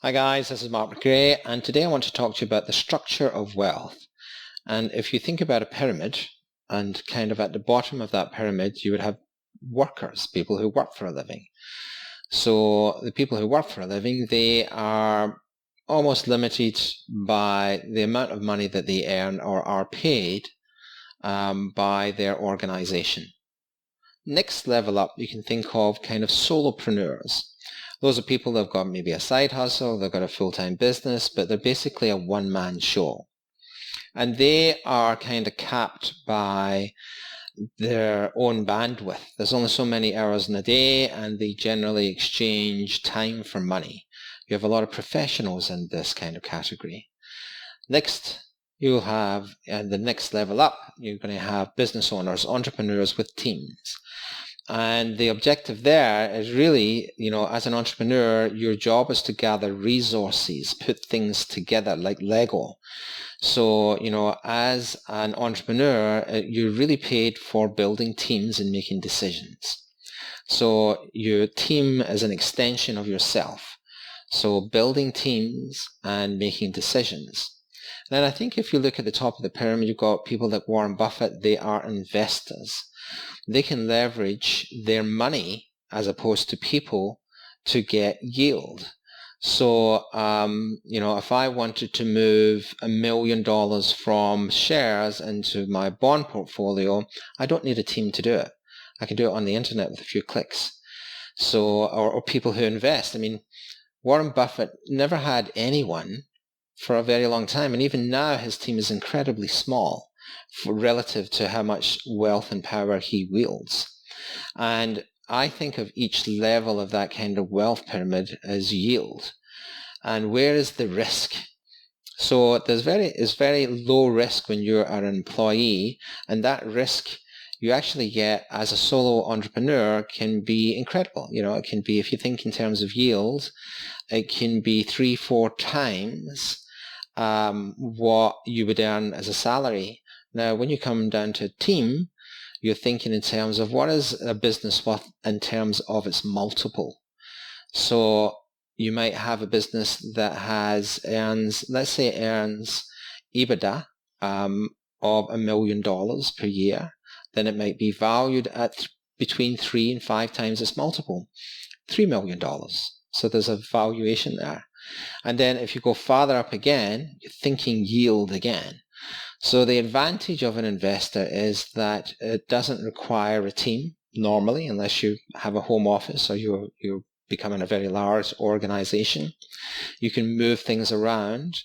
Hi guys, this is McRae, and today I want to talk to you about the structure of wealth. And if you think about a pyramid, and kind of at the bottom of that pyramid you would have workers, people who work for a living. So the people who work for a living, they are almost limited by the amount of money that they earn or are paid by their organization. Next level up, you can think of kind of solopreneurs. Those are people that have got maybe a side hustle, they've got a full-time business, but they're basically a one-man show. And they are kind of capped by their own bandwidth. There's only so many hours in a day, and they generally exchange time for money. You have a lot of professionals in this kind of category. Next, you'll have, and the next level up, you're going to have business owners, entrepreneurs with teams. And the objective there is really, as an entrepreneur, your job is to gather resources, put things together like Lego. So, as an entrepreneur, you're really paid for building teams and making decisions. So your team is an extension of yourself. So building teams and making decisions. Then I think if you look at the top of the pyramid, you've got people like Warren Buffett. They are investors. They can leverage their money as opposed to people to get yield. So, if I wanted to move $1 million from shares into my bond portfolio, I don't need a team to do it. I can do it on the internet with a few clicks. So, or people who invest. I mean, Warren Buffett never had anyone for a very long time. And even now, his team is incredibly small relative to how much wealth and power he wields. And I think of each level of that kind of wealth pyramid as yield. And where is the risk? So it's very low risk when you're an employee, and that risk you actually get as a solo entrepreneur can be incredible. It can be, if you think in terms of yield, it can be 3-4 times what you would earn as a salary. Now, when you come down to a team, you're thinking in terms of what is a business worth in terms of its multiple. So you might have a business that earns EBITDA of $1 million per year. Then it might be valued at between 3 and 5 times its multiple, $3 million. So there's a valuation there. And then if you go farther up again, you're thinking yield again. So the advantage of an investor is that it doesn't require a team normally, unless you have a home office or you're becoming a very large organization. You can move things around,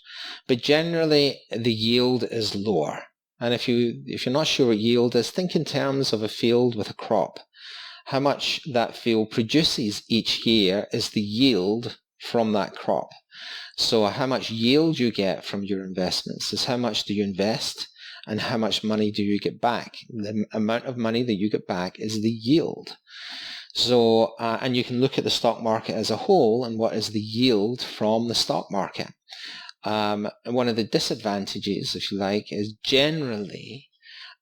but generally the yield is lower. And if you're not sure what yield is, think in terms of a field with a crop. How much that field produces each year is the yield from that crop. So how much yield you get from your investments is how much do you invest and how much money do you get back. The amount of money that you get back is the yield. So, and you can look at the stock market as a whole and what is the yield from the stock market. And one of the disadvantages, if you like, is generally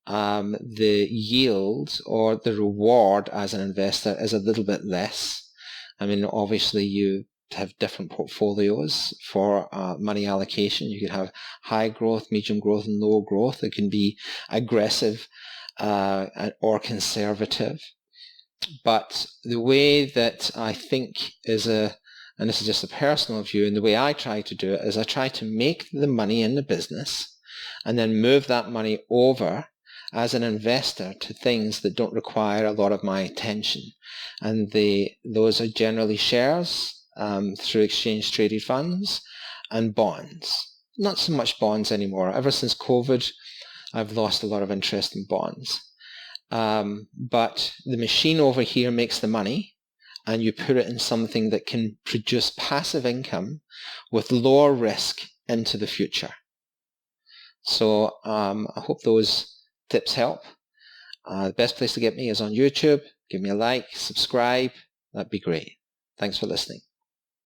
the yield or the reward as an investor is a little bit less. I mean, obviously you have different portfolios for money allocation. You could have high growth, medium growth, and low growth. It can be aggressive or conservative. But the way that I think and this is just a personal view, and the way I try to do it is I try to make the money in the business and then move that money over as an investor to things that don't require a lot of my attention. And those are generally shares through exchange traded funds and bonds. Not so much bonds anymore. Ever since COVID, I've lost a lot of interest in bonds. But the machine over here makes the money, and you put it in something that can produce passive income with lower risk into the future. So I hope those tips help. The best place to get me is on YouTube. Give me a like, subscribe. That'd be great. Thanks for listening.